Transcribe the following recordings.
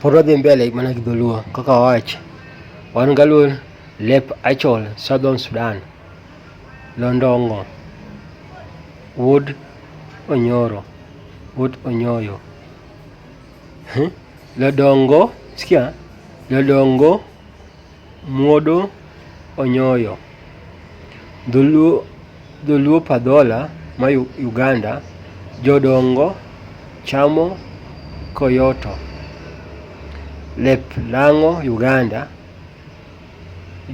Pod wadhi mbele mana gi dholuo kaka wawach. Wan galuo lep Acholi, Southern Sudan, Londongo, Wuod Onyoro, Wuod Onyoyo. Lodongo, sikia? Lodongo, Muodo Onyoyo. Dholuo Padhola ma Uganda, Jodongo chamo Koyoto. Lep Lang'o Uganda,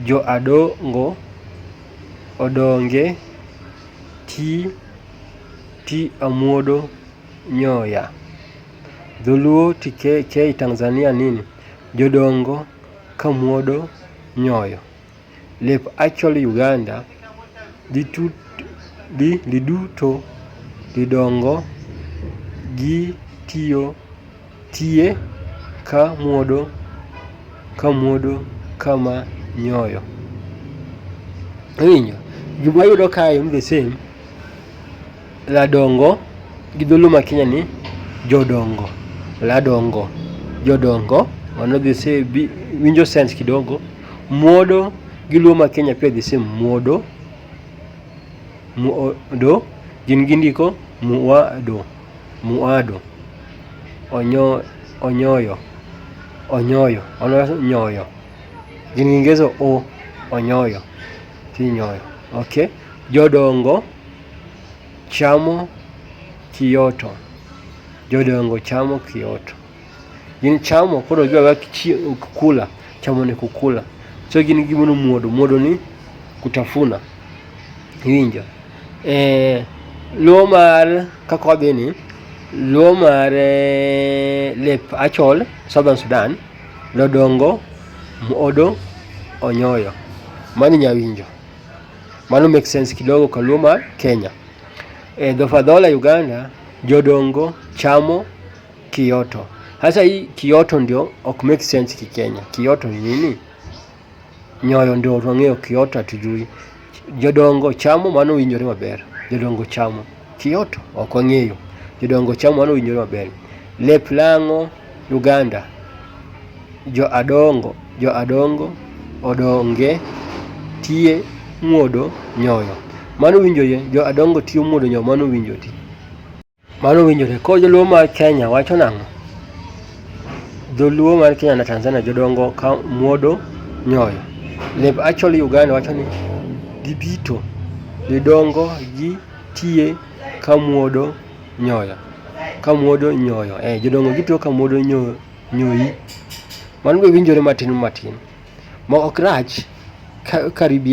Jo Adongo odonge ti Amuodo Nyoya. Dholuo TK Tanzania nini? Jodongo Kamuodo Nyoyo. Lep Acholi Uganda, liduto lidongo gi tiye Kamuodo kama nyoyo. Winjo, gima yudo kae the same. Ladongo gi dholuo ma Kenya ni jodongo. Ladongo, jodongo, one the same, winjo sense kidogo. Muodo gi luo ma Kenya pia the same, muodo, gin gindiko muado. Onyoyo, onyoyo. Gin gingezo onyoyo, ti nyoyo. Okay? Jodongo chamo Kiyoto. Jodongo chamo Kiyoto. Gin chamo koro giwa kukula, chamo ni kukula. So gin gimono muodo ni kutafuna. Winjo. Luo mar kakwadhi ni, luo mar lep Acholi, Southern Sudan, Lodongo, Muodo Onyoyo. Mani nyawinjo. Mano make sense kidogo kwa luo mar Kenya. Padhola Uganda, jodongo chamo Kiyoto. Hasa hii Kiyoto ndio ok make sense kikenya. Kiyoto ni nini? Nyoyo ndio wang'eyo, Kiyoto hatujui. Jodongo chamo mano winjore maber. Jodongo chamo Kiyoto ok wang'eyo. Jodongo chamo mano winjore maber. Lep Lang'o Uganda, Jo Adongo odonge tiye Muodo Nyoyo. Mano winjore, Jo Adongo tiyo Muodo Nyoyo, mano winjore. Mano winjore. Ko joluo mar Kenya wacho nang'o? Dholuo mar Kenya na Tanzania, jodongo ka Muodo Nyoyo. Lep Acholi Uganda wacho ni dibito lidongo gi tiye Kamuodo Nyoyo. Kamuodo Nyoyo. Jodongo gitiyo Kamuodo Nyoyi. Mano be winjore matin. Ma ok rach karibia